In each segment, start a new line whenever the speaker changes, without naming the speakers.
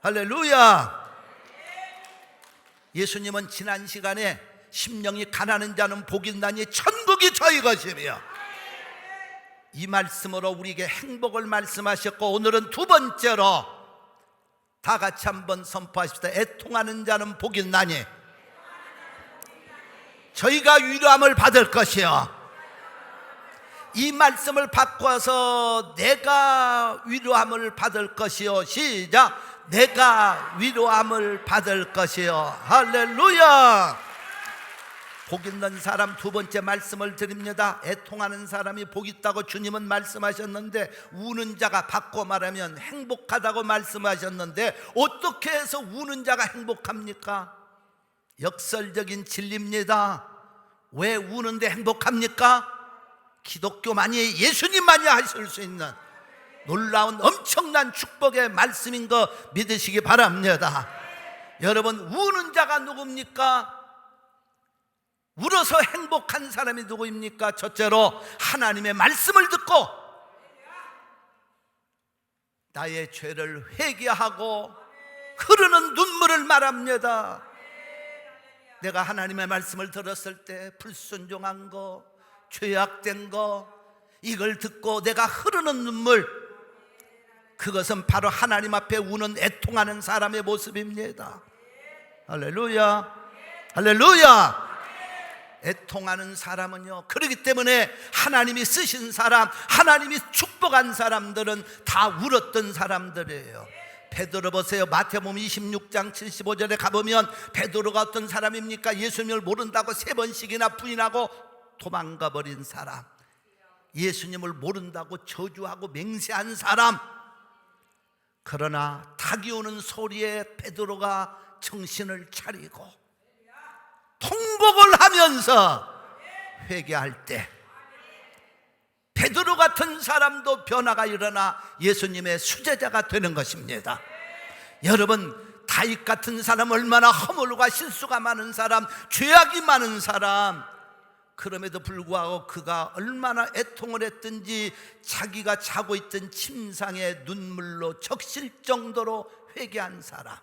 할렐루야. 예수님은 지난 시간에 심령이 가난한 자는 복이 있나니 천국이 저희 것이며, 이 말씀으로 우리에게 행복을 말씀하셨고, 오늘은 두 번째로 다 같이 한번 선포하십시다. 애통하는 자는 복이 있나니 저희가 위로함을 받을 것이요. 이 말씀을 바꿔서 내가 위로함을 받을 것이요. 시작. 내가 위로함을 받을 것이요. 할렐루야. 복 있는 사람 두 번째 말씀을 드립니다. 애통하는 사람이 복 있다고 주님은 말씀하셨는데, 우는 자가 바꿔 말하면 행복하다고 말씀하셨는데, 어떻게 해서 우는 자가 행복합니까? 역설적인 진리입니다. 왜 우는데 행복합니까? 기독교만이, 예수님만이 하실 수 있는 놀라운 엄청난 축복의 말씀인 거 믿으시기 바랍니다. 여러분, 우는 자가 누굽니까? 울어서 행복한 사람이 누구입니까? 첫째로 하나님의 말씀을 듣고 나의 죄를 회개하고 흐르는 눈물을 말합니다. 내가 하나님의 말씀을 들었을 때 불순종한 거, 죄악된 거, 이걸 듣고 내가 흐르는 눈물, 그것은 바로 하나님 앞에 우는 애통하는 사람의 모습입니다. 할렐루야. 할렐루야. 애통하는 사람은요, 그렇기 때문에 하나님이 쓰신 사람, 하나님이 축복한 사람들은 다 울었던 사람들이에요. 베드로 보세요. 마태복음 26장 75절에 가보면 베드로가 어떤 사람입니까? 예수님을 모른다고 3번씩이나 부인하고 도망가 버린 사람, 예수님을 모른다고 저주하고 맹세한 사람. 그러나 닭이 오는 소리에 베드로가 정신을 차리고 통곡을 하면서 회개할 때, 베드로 같은 사람도 변화가 일어나 예수님의 수제자가 되는 것입니다. 여러분, 다윗 같은 사람, 얼마나 허물과 실수가 많은 사람, 죄악이 많은 사람, 그럼에도 불구하고 그가 얼마나 애통을 했든지 자기가 자고 있던 침상에 눈물로 적실 정도로 회개한 사람.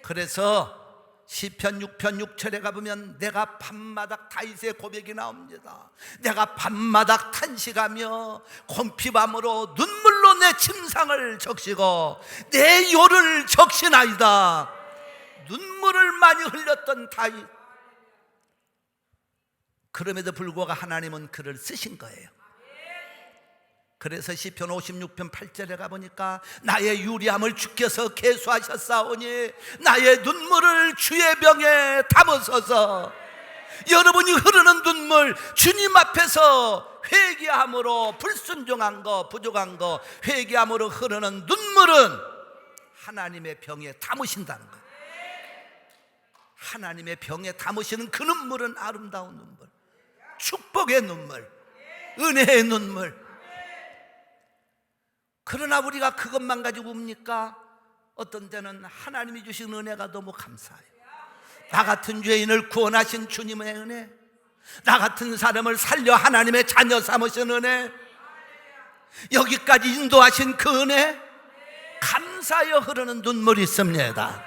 그래서 시편 6편 6절에 가보면 내가 밤마다, 다윗의 고백이 나옵니다. 내가 밤마다 탄식하며 곰피밤으로 눈물로 내 침상을 적시고 내 요를 적시나이다. 눈물을 많이 흘렸던 다윗. 그럼에도 불구하고 하나님은 그를 쓰신 거예요. 그래서 시편 56편 8절에 가보니까 나의 유리함을 주께서 계수하셨사오니 나의 눈물을 주의 병에 담으소서. 여러분이 흐르는 눈물, 주님 앞에서 회개함으로, 불순종한 거, 부족한 거 회개함으로 흐르는 눈물은 하나님의 병에 담으신다는 거예요. 하나님의 병에 담으시는 그 눈물은 아름다운 눈물, 축복의 눈물, 은혜의 눈물. 그러나 우리가 그것만 가지고 웁니까? 어떤 때는 하나님이 주신 은혜가 너무 감사해요. 나 같은 죄인을 구원하신 주님의 은혜, 나 같은 사람을 살려 하나님의 자녀 삼으신 은혜, 여기까지 인도하신 그 은혜, 감사하여 흐르는 눈물이 있습니다.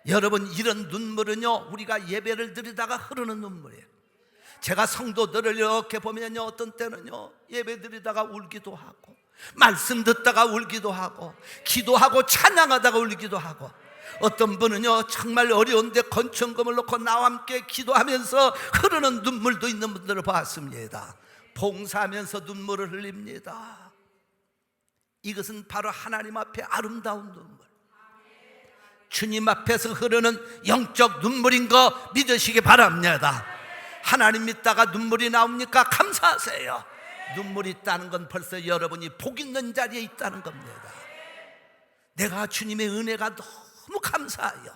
여러분, 이런 눈물은요, 우리가 예배를 드리다가 흐르는 눈물이에요. 제가 성도들을 이렇게 보면요, 어떤 때는요 예배 드리다가 울기도 하고, 말씀 듣다가 울기도 하고, 기도하고 찬양하다가 울기도 하고, 어떤 분은요 정말 어려운데 건천금을 놓고 나와 함께 기도하면서 흐르는 눈물도 있는 분들을 봤습니다. 봉사하면서 눈물을 흘립니다. 이것은 바로 하나님 앞에 아름다운 눈물, 주님 앞에서 흐르는 영적 눈물인 거 믿으시기 바랍니다. 하나님 믿다가 눈물이 나옵니까? 감사하세요. 눈물이 있다는 건 벌써 여러분이 복 있는 자리에 있다는 겁니다. 내가 주님의 은혜가 너무 감사해요.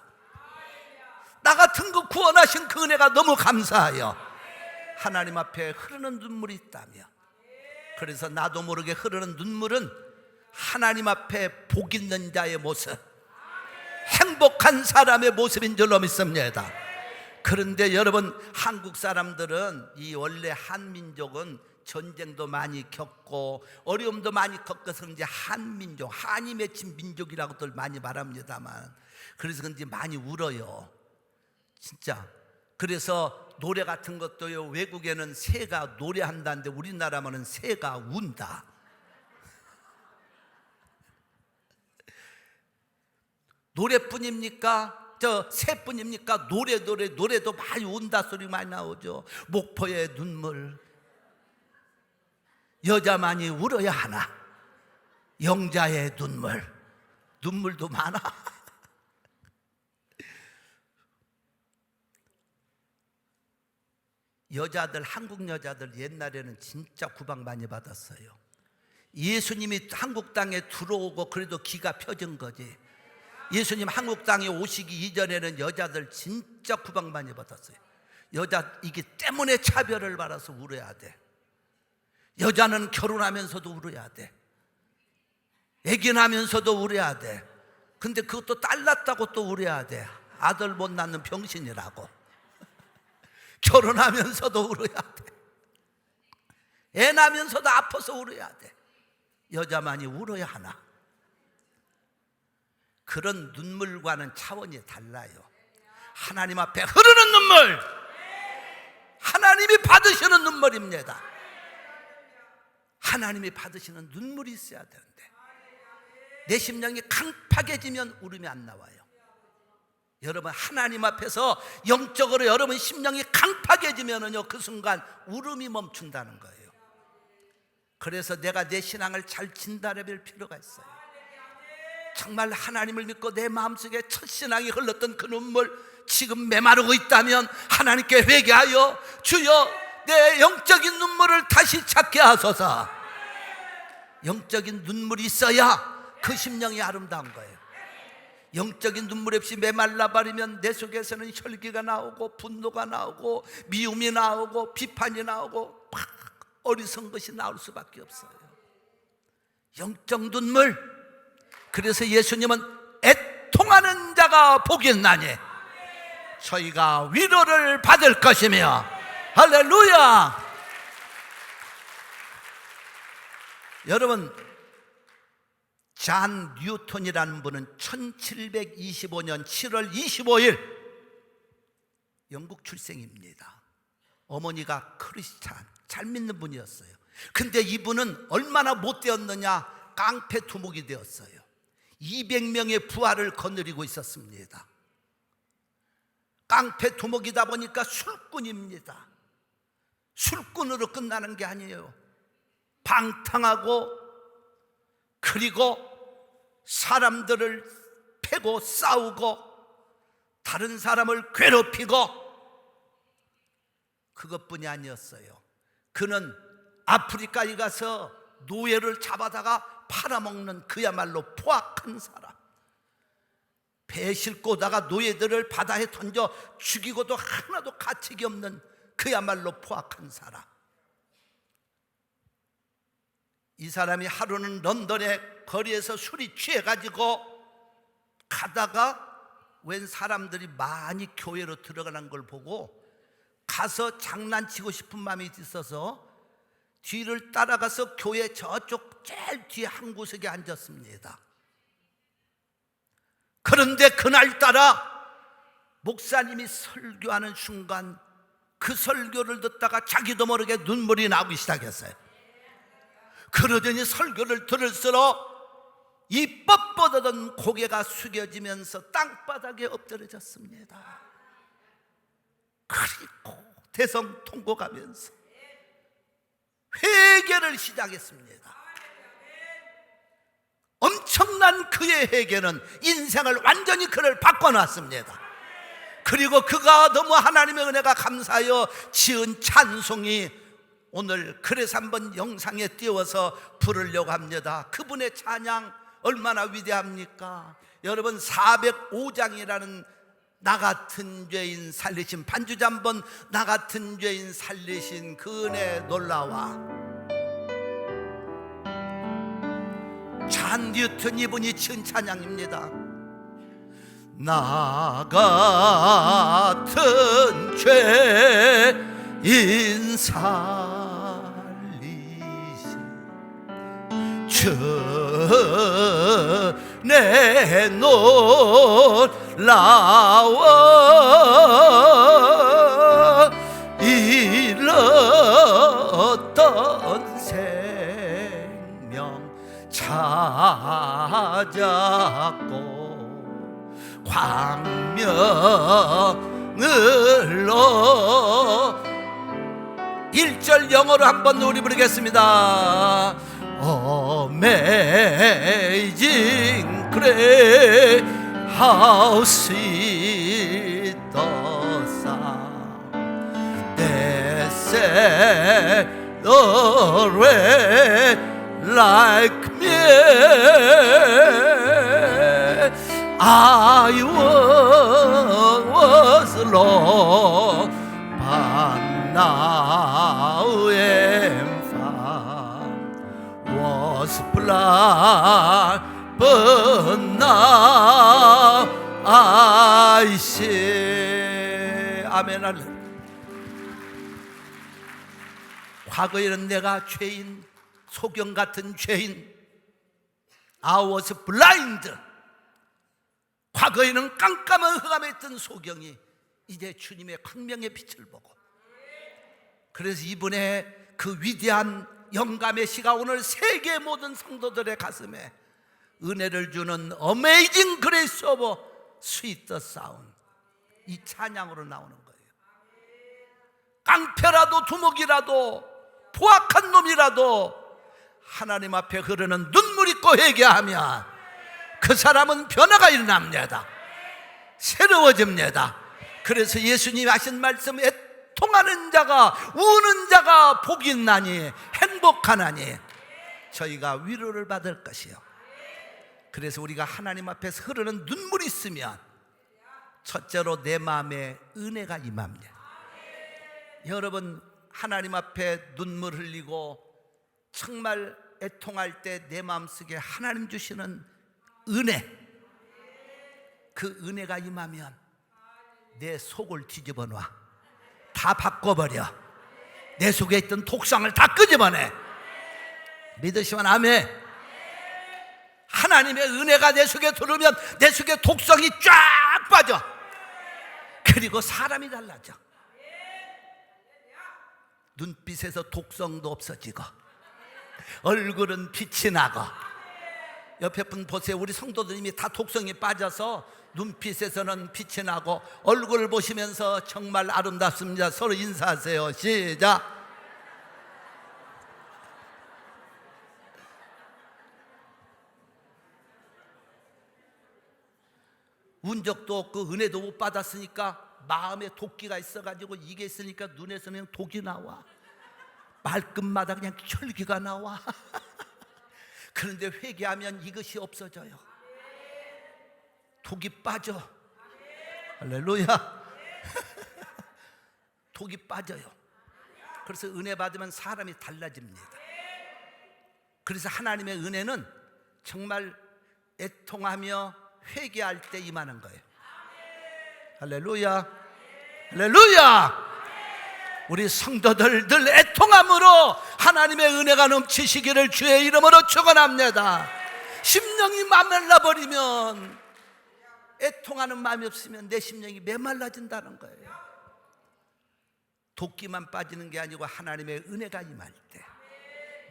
나 같은 거 구원하신 그 은혜가 너무 감사해요. 하나님 앞에 흐르는 눈물이 있다며. 그래서 나도 모르게 흐르는 눈물은 하나님 앞에 복 있는 자의 모습, 행복한 사람의 모습인 줄로 믿습니다. 그런데 여러분, 한국 사람들은, 이 원래 한민족은 전쟁도 많이 겪고 어려움도 많이 겪어서 이제 한민족, 한이 맺힌 민족이라고들 많이 말합니다만, 그래서 그런지 많이 울어요, 진짜. 그래서 노래 같은 것도요, 외국에는 새가 노래한다는데 우리나라만은 새가 운다. 노래뿐입니까? 새뿐입니까? 노래도 많이 운다 소리 많이 나오죠. 목포의 눈물, 여자만이 울어야 하나, 영자의 눈물도 많아. 여자들, 한국 여자들 옛날에는 진짜 구박 많이 받았어요. 예수님이 한국 땅에 들어오고 그래도 기가 펴진 거지. 예수님 한국 땅에 오시기 이전에는 여자들 진짜 구박 많이 받았어요. 여자 이게 때문에 차별을 받아서 울어야 돼. 여자는 결혼하면서도 울어야 돼. 애기 낳으면서도 울어야 돼. 근데 그것도 딸 낳았다고 또 울어야 돼. 아들 못 낳는 병신이라고. 결혼하면서도 울어야 돼. 애 낳으면서도 아파서 울어야 돼. 여자만이 울어야 하나. 그런 눈물과는 차원이 달라요. 하나님 앞에 흐르는 눈물, 하나님이 받으시는 눈물입니다. 하나님이 받으시는 눈물이 있어야 되는데, 내 심령이 강팍해지면 울음이 안 나와요. 여러분, 하나님 앞에서 영적으로 여러분 심령이 강팍해지면은요, 그 순간 울음이 멈춘다는 거예요. 그래서 내가 내 신앙을 잘 진단해볼 필요가 있어요. 정말 하나님을 믿고 내 마음속에 첫 신앙이 흘렀던 그 눈물, 지금 메마르고 있다면 하나님께 회개하여 주여 내 영적인 눈물을 다시 찾게 하소서. 영적인 눈물이 있어야 그 심령이 아름다운 거예요. 영적인 눈물 없이 메말라 버리면 내 속에서는 혈기가 나오고 분노가 나오고 미움이 나오고 비판이 나오고 막 어리석은 것이 나올 수밖에 없어요. 영적 눈물. 그래서 예수님은 애통하는 자가 복이 있나니 저희가 위로를 받을 것이며, 할렐루야. 여러분, 잔 뉴턴이라는 분은 1725년 7월 25일 영국 출생입니다. 어머니가 크리스찬, 잘 믿는 분이었어요. 근데 이분은 얼마나 못되었느냐, 깡패 두목이 되었어요. 200명의 부하를 거느리고 있었습니다. 깡패 두목이다 보니까 술꾼입니다. 술꾼으로 끝나는 게 아니에요. 방탕하고, 그리고 사람들을 패고 싸우고 다른 사람을 괴롭히고, 그것뿐이 아니었어요. 그는 아프리카에 가서 노예를 잡아다가 팔아먹는 그야말로 포악한 사람. 배 싣고 오다가 노예들을 바다에 던져 죽이고도 하나도 가책이 없는 그야말로 포악한 사람. 이 사람이 하루는 런던의 거리에서 술이 취해가지고 가다가 웬 사람들이 많이 교회로 들어가는 걸 보고 가서 장난치고 싶은 마음이 있어서 뒤를 따라가서 교회 저쪽 제일 뒤에 한 구석에 앉았습니다. 그런데 그날따라 목사님이 설교하는 순간 그 설교를 듣다가 자기도 모르게 눈물이 나오기 시작했어요. 그러더니 설교를 들을수록 이 뻣뻣하던 고개가 숙여지면서 땅바닥에 엎드려졌습니다. 그리고 대성통곡하면서 회개를 시작했습니다. 엄청난 그의 회개는 인생을 완전히 그를 바꿔놨습니다. 그리고 그가 너무 하나님의 은혜가 감사하여 지은 찬송이 오늘 그래서 한번 영상에 띄워서 부르려고 합니다. 그분의 찬양 얼마나 위대합니까? 여러분, 405장이라는 나 같은 죄인 살리신, 반주자 한번 나 같은 죄인 살리신 그 은혜 놀라와. 잔 뉴턴 이분이 지은 찬양입니다. 나 같은 죄인 살리신 전에 놀라워 잃었던 생명 찾았고 광명을 얻 1절 영어로 한번 우리 부르겠습니다. Amazing grace, how sweet the sound that saved a wretch like me. I was lost, but now am found. Was blind, but now I see. 아멘. 할렐루야. 과거에는 내가 죄인, 소경 같은 죄인, I was blind. 과거에는 깜깜한 흑암에 있던 소경이 이제 주님의 광명의 빛을 보고, 그래서 이번에 그 위대한 영감의 시가 오늘 세계 모든 성도들의 가슴에 은혜를 주는 Amazing Grace of Sweet Sound, 이 찬양으로 나오는 거예요. 깡패라도 두목이라도 포악한 놈이라도 하나님 앞에 흐르는 눈물 있고 회개하면 그 사람은 변화가 일어납니다. 새로워집니다. 그래서 예수님이 하신 말씀, 애통하는 자가 우는 자가 복이 있나니 행복하나니 저희가 위로를 받을 것이요. 그래서 우리가 하나님 앞에서 흐르는 눈물이 있으면 첫째로 내 마음에 은혜가 임합니다. 여러분, 하나님 앞에 눈물 흘리고 정말 애통할 때 내 마음속에 하나님 주시는 은혜, 그 은혜가 임하면 내 속을 뒤집어 놔. 다 바꿔버려. 내 속에 있던 독상을 다 끄집어내. 믿으시면 아멘. 하나님의 은혜가 내 속에 들어오면 내 속에 독성이 쫙 빠져. 그리고 사람이 달라져. 눈빛에서 독성도 없어지고 얼굴은 빛이 나고. 옆에 분 보세요. 우리 성도들님이 다 독성이 빠져서 눈빛에서는 빛이 나고 얼굴을 보시면서 정말 아름답습니다. 서로 인사하세요. 시작. 운 적도 없고 은혜도 못 받았으니까 마음에 도끼가 있어가지고 이게 있으니까 눈에서 그냥 독이 나와. 말끝마다 그냥 혈기가 나와. 그런데 회개하면 이것이 없어져요. 독이 빠져. 할렐루야. 독이 빠져요. 그래서 은혜 받으면 사람이 달라집니다. 그래서 하나님의 은혜는 정말 애통하며 회개할 때 임하는 거예요. 할렐루야. 할렐루야. 우리 성도들 늘 애통함으로 하나님의 은혜가 넘치시기를 주의 이름으로 축원합니다. 심령이 메말라버리면, 애통하는 마음이 없으면 내 심령이 메말라진다는 거예요. 도끼만 빠지는 게 아니고 하나님의 은혜가 임할 때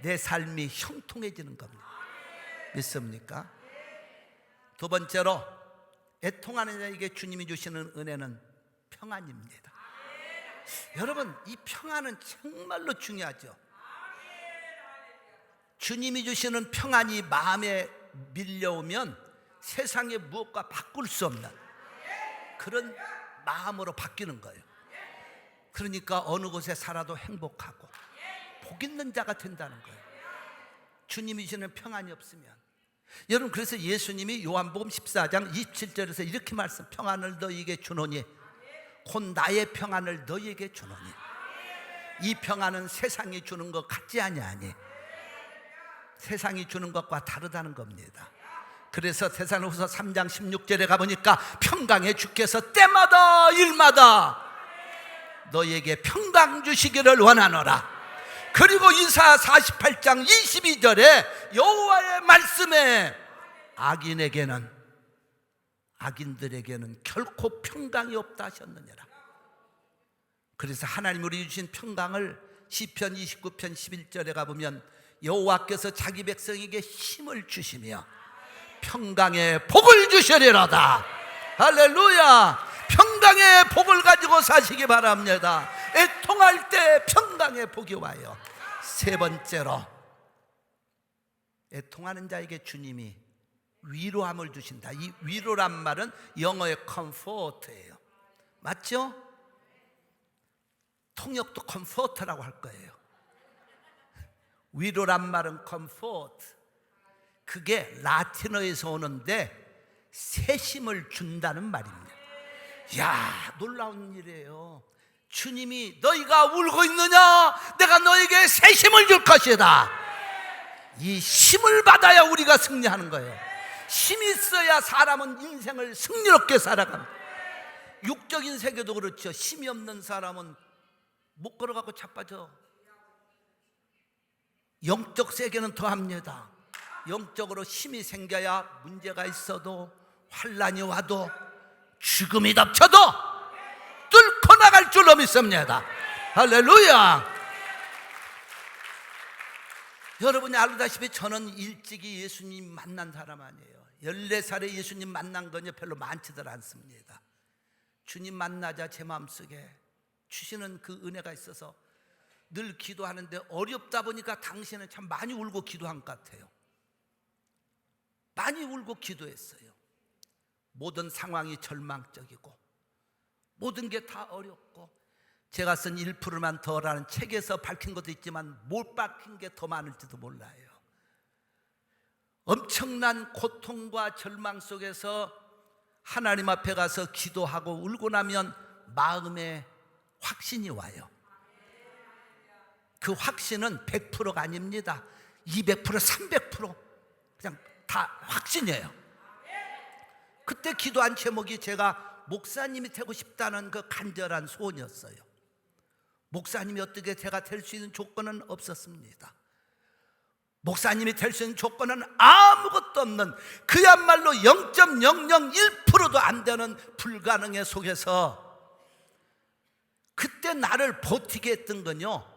내 삶이 형통해지는 겁니다. 믿습니까? 두 번째로, 애통하는 자에게 주님이 주시는 은혜는 평안입니다. 여러분, 이 평안은 정말로 중요하죠. 주님이 주시는 평안이 마음에 밀려오면 세상의 무엇과 바꿀 수 없는 그런 마음으로 바뀌는 거예요. 그러니까 어느 곳에 살아도 행복하고 복 있는 자가 된다는 거예요. 주님이 주시는 평안이 없으면. 여러분, 그래서 예수님이 요한복음 14장 27절에서 이렇게 말씀, 평안을 너희에게 주노니 곧 나의 평안을 너희에게 주노니 이 평안은 세상이 주는 것 같지 아니하니. 세상이 주는 것과 다르다는 겁니다. 그래서 데살로니가후서 3장 16절에 가보니까 평강의 주께서 때마다 일마다 너희에게 평강 주시기를 원하노라. 그리고 이사야 48장 22절에 여호와의 말씀에 악인들에게는 결코 평강이 없다 하셨느니라. 그래서 하나님 우리 주신 평강을 시편 29편 11절에 가보면 여호와께서 자기 백성에게 힘을 주시며 평강의 복을 주시리로다. 할렐루야. 평강의 복을 가지고 사시기 바랍니다. 애통할 때 평강의 복이 와요. 세 번째로, 애통하는 자에게 주님이 위로함을 주신다. 이 위로란 말은 영어의 comfort예요. 맞죠? 통역도 comfort라고 할 거예요. 위로란 말은 comfort, 그게 라틴어에서 오는데 새심을 준다는 말입니다. 이야, 놀라운 일이에요. 주님이 너희가 울고 있느냐? 내가 너에게 새심을 줄 것이다. 이 힘을 받아야 우리가 승리하는 거예요. 힘이 있어야 사람은 인생을 승리롭게 살아갑니다. 육적인 세계도 그렇죠. 힘이 없는 사람은 못 걸어가고 자빠져. 영적 세계는 더합니다. 영적으로 힘이 생겨야 문제가 있어도, 환란이 와도, 죽음이 덮쳐도 뚫고 나갈 줄로 믿습니다. 할렐루야. 여러분이 알다시피 저는 일찍이 예수님 만난 사람 아니에요. 14살에 예수님 만난 건요 별로 많지들 않습니다. 주님 만나자 제 마음속에 주시는 그 은혜가 있어서 늘 기도하는데, 어렵다 보니까 당신은 참 많이 울고 기도한 것 같아요. 많이 울고 기도했어요. 모든 상황이 절망적이고 모든 게 다 어렵고, 제가 쓴 1%만 더라는 책에서 밝힌 것도 있지만 못 밝힌 게 더 많을지도 몰라요. 엄청난 고통과 절망 속에서 하나님 앞에 가서 기도하고 울고 나면 마음에 확신이 와요. 그 확신은 100%가 아닙니다. 200%, 300% 그냥 다 확신이에요. 그때 기도한 제목이 제가 목사님이 되고 싶다는 그 간절한 소원이었어요. 목사님이 어떻게 제가 될 수 있는 조건은 없었습니다. 목사님이 될 수 있는 조건은 아무것도 없는, 그야말로 0.001%도 안 되는 불가능의 속에서 그때 나를 버티게 했던 건요,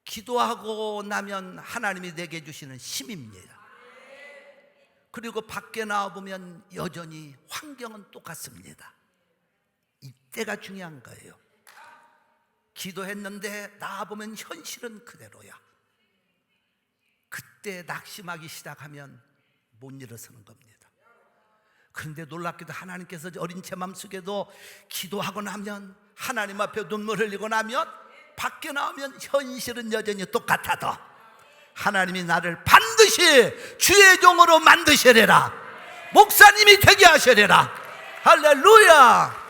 기도하고 나면 하나님이 내게 주시는 힘입니다. 그리고 밖에 나와보면 여전히 환경은 똑같습니다. 이때가 중요한 거예요. 기도했는데 나와보면 현실은 그대로야. 그때 낙심하기 시작하면 못 일어서는 겁니다. 그런데 놀랍게도 하나님께서 어린 제 마음속에도 기도하고 나면, 하나님 앞에 눈물 흘리고 나면, 밖에 나오면 현실은 여전히 똑같아도 하나님이 나를 반드시 주의 종으로 만드시리라, 목사님이 되게 하시리라. 할렐루야.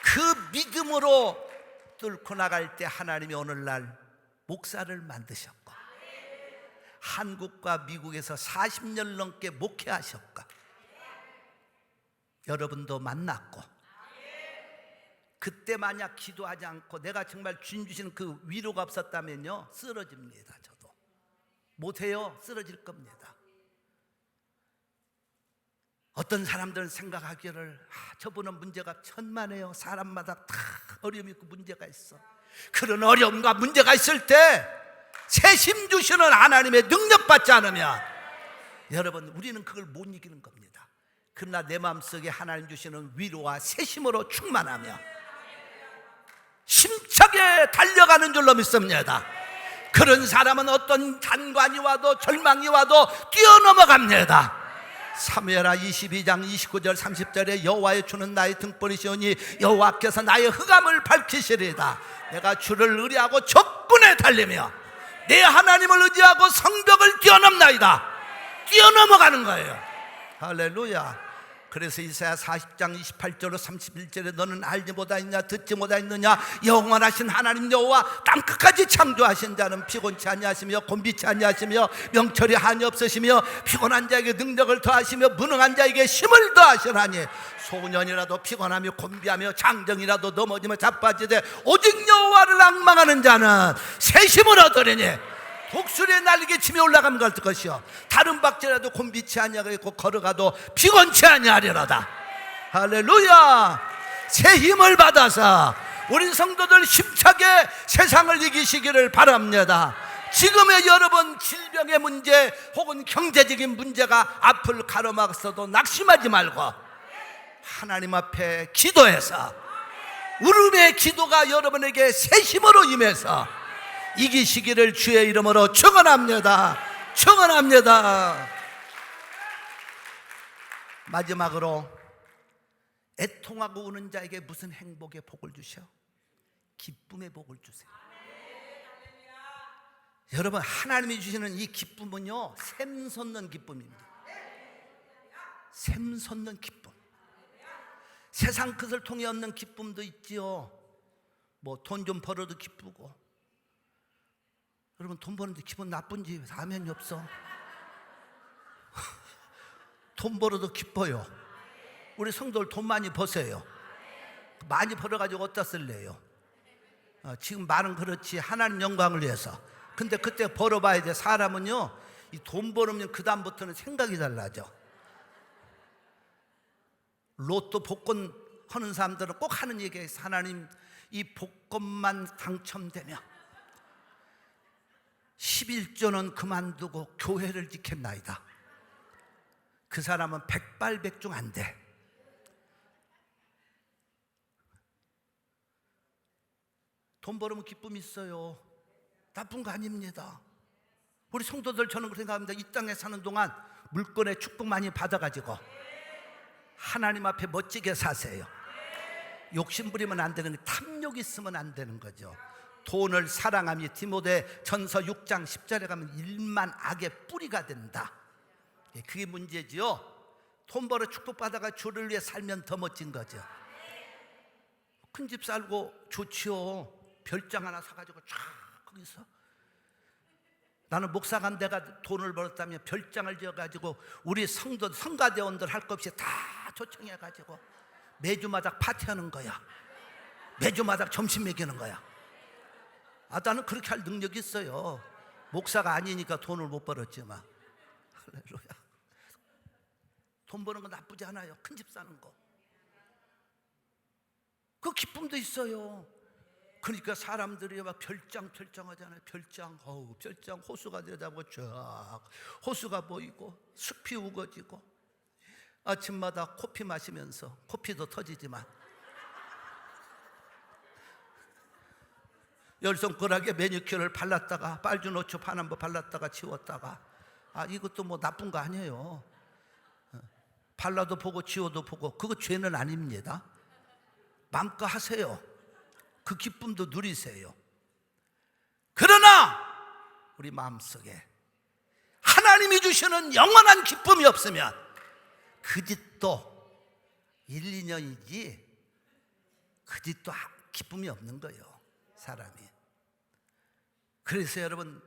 그 믿음으로 뚫고 나갈 때 하나님이 오늘날 목사를 만드셨고, 한국과 미국에서 40년 넘게 목회하셨고, 여러분도 만났고, 그때 만약 기도하지 않고 내가 정말 주님 주시는 그 위로가 없었다면요, 쓰러집니다. 저도 못해요. 쓰러질 겁니다. 어떤 사람들은 생각하기를 저분은 문제가 천만에요. 사람마다 다 어려움이 있고 문제가 있어. 그런 어려움과 문제가 있을 때 새심 주시는 하나님의 능력 받지 않으면, 여러분, 우리는 그걸 못 이기는 겁니다. 그러나 내 마음속에 하나님 주시는 위로와 새심으로 충만하며 힘차게 달려가는 줄로 믿습니다. 그런 사람은 어떤 단관이 와도 절망이 와도 뛰어넘어갑니다. 사무엘하 22장 29절 30절에 여호와의 주는 나의 등불이시오니 여호와께서 나의 흑암을 밝히시리이다. 내가 주를 의뢰하고 적군에 달리며 내 하나님을 의지하고 성벽을 뛰어넘나이다. 뛰어넘어가는 거예요. 할렐루야. 그래서 이사야 40장 28절로 31절에 너는 알지 못하였냐 듣지 못하였느냐 영원하신 하나님 여호와 땅끝까지 창조하신 자는 피곤치 아니하시며 곤비치 아니하시며 명철이 한이 없으시며 피곤한 자에게 능력을 더하시며 무능한 자에게 힘을 더하시나니 소년이라도 피곤하며 곤비하며 장정이라도 넘어지며 자빠지되 오직 여호와를 앙망하는 자는 새 힘을 얻으리니 독수리의 날개 치며 올라가면 갈 것이요 다른 박제라도 곤비치 아니하고 걸어가도 피곤치 아니하리로다. 할렐루야. 새 힘을 받아서 우리 성도들 힘차게 세상을 이기시기를 바랍니다. 지금의 여러분 질병의 문제 혹은 경제적인 문제가 앞을 가로막았어도 낙심하지 말고 하나님 앞에 기도해서 울음의 기도가 여러분에게 새 힘으로 임해서 이기시기를 주의 이름으로 축원합니다. 축원합니다. 마지막으로 애통하고 우는 자에게 무슨 행복의 복을 주셔? 기쁨의 복을 주세요. 여러분 하나님이 주시는 이 기쁨은요 샘 솟는 기쁨입니다. 샘 솟는 기쁨. 세상 것을 통해 얻는 기쁨도 있지요. 뭐 돈 좀 벌어도 기쁘고. 여러분 돈 버는데 기분 나쁜지 사면이 없어. 돈 벌어도 기뻐요. 우리 성도들 돈 많이 버세요. 많이 벌어가지고 어디다 쓸래요? 지금 말은 그렇지 하나님 영광을 위해서. 근데 그때 벌어봐야 돼. 사람은요 이 돈 벌으면 그 다음부터는 생각이 달라져. 로또 복권 하는 사람들은 꼭 하는 얘기예요. 하나님 이 복권만 당첨되면 11조는 그만두고 교회를 지켰나이다. 그 사람은 백발백중 안 돼. 돈 벌으면 기쁨이 있어요. 나쁜 거 아닙니다. 우리 성도들 저는 그렇게 생각합니다. 이 땅에 사는 동안 물건의 축복 많이 받아가지고 하나님 앞에 멋지게 사세요. 욕심 부리면 안 되는 거, 탐욕 있으면 안 되는 거죠. 돈을 사랑하며 디모데 전서 6장 10절에 가면 일만 악의 뿌리가 된다. 그게 문제지요. 돈 벌어 축복받아가 주를 위해 살면 더 멋진 거죠. 큰 집 살고 좋지요. 별장 하나 사가지고 쫙 거기서 나는 목사 간 데가 돈을 벌었다면 별장을 지어가지고 우리 성도 성가대원들 할 것 없이 다 초청해가지고 매주마다 파티하는 거야. 매주마다 점심 먹이는 거야. 나는 그렇게 할 능력이 있어요. 목사가 아니니까 돈을 못 벌었지만. 할렐루야. 돈 버는 거 나쁘지 않아요. 큰 집 사는 거. 그 기쁨도 있어요. 그러니까 사람들이 막 별장 하잖아요. 별장 호수가 들여다보고 쫙 호수가 보이고 숲이 우거지고 아침마다 커피 마시면서 커피도 터지지만 열 손가락에 매니큐어를 발랐다가 빨주노초 파남보 발랐다가 지웠다가 이것도 뭐 나쁜 거 아니에요. 발라도 보고 지워도 보고 그거 죄는 아닙니다. 마음껏 하세요. 그 기쁨도 누리세요. 그러나 우리 마음속에 하나님이 주시는 영원한 기쁨이 없으면 그 집도 1, 2년이지 그 집도 기쁨이 없는 거예요. 사람이. 그래서 여러분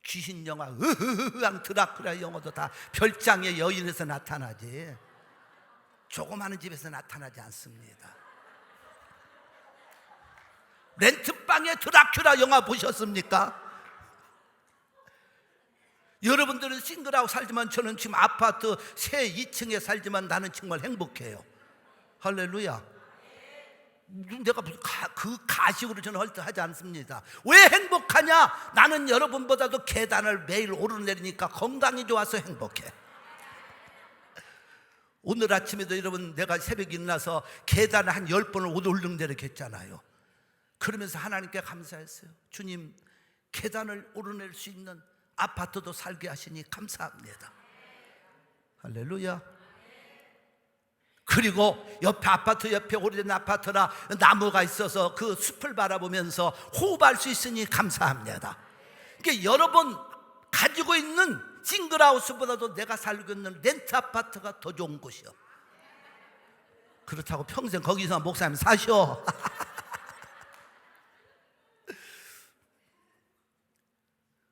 귀신 영화 으흐흐흐 드라큘라 영화도 다 별장의 여인에서 나타나지 조그마한 집에서 나타나지 않습니다. 렌트방의 드라큘라 영화 보셨습니까? 여러분들은 싱글하고 살지만 저는 지금 아파트 새 2층에 살지만 나는 정말 행복해요. 할렐루야. 내가 무슨 그 가식으로 저는 하지 않습니다. 왜 행복하냐? 나는 여러분보다도 계단을 매일 오르내리니까 건강이 좋아서 행복해. 오늘 아침에도 여러분 내가 새벽에 일어나서 계단을 한 10번을 오르내리겠잖아요. 그러면서 하나님께 감사했어요. 주님 계단을 오르낼 수 있는 아파트도 살게 하시니 감사합니다. 할렐루야. 그리고 옆에 아파트 옆에 오래된 아파트라 나무가 있어서 그 숲을 바라보면서 호흡할 수 있으니 감사합니다. 그러니까 여러분 가지고 있는 싱글하우스보다도 내가 살고 있는 렌트 아파트가 더 좋은 곳이요. 그렇다고 평생 거기서 목사님 사셔.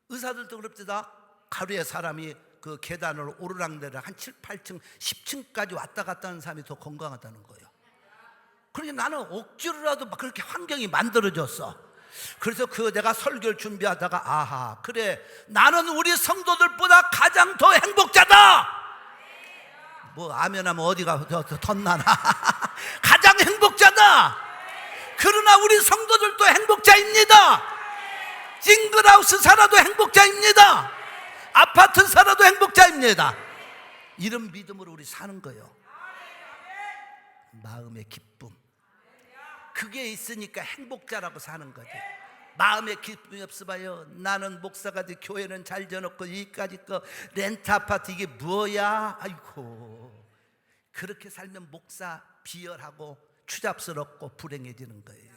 의사들도 그럽니다. 하루에 사람이 그 계단을 오르락내리락 한 7, 8층, 10층까지 왔다 갔다 하는 사람이 더 건강하다는 거예요. 그러니까 나는 억지로라도 막 그렇게 환경이 만들어졌어. 그래서 내가 설교를 준비하다가 아하, 그래, 나는 우리 성도들보다 가장 더 행복자다. 뭐 아멘하면 어디가 더 덧나나. 가장 행복자다. 그러나 우리 성도들도 행복자입니다. 싱글하우스 살아도 행복자입니다. 아파트 살아도 행복자입니다. 이런 믿음으로 우리 사는 거예요. 마음의 기쁨, 그게 있으니까 행복자라고 사는 거지. 마음의 기쁨이 없어봐요. 나는 목사가 돼 교회는 잘 지어놓고 여기까지 거 렌트 아파트 이게 뭐야? 아이고, 그렇게 살면 목사 비열하고 추잡스럽고 불행해지는 거예요.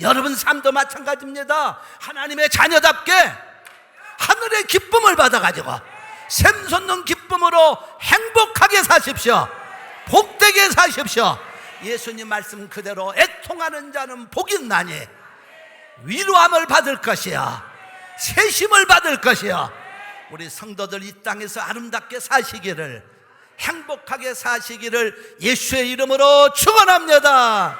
여러분 삶도 마찬가지입니다. 하나님의 자녀답게 하늘의 기쁨을 받아가지고 샘솟는 기쁨으로 행복하게 사십시오. 복되게 사십시오. 예수님 말씀 그대로 애통하는 자는 복이 있나니 위로함을 받을 것이야, 세심을 받을 것이야. 우리 성도들 이 땅에서 아름답게 사시기를, 행복하게 사시기를 예수의 이름으로 축원합니다.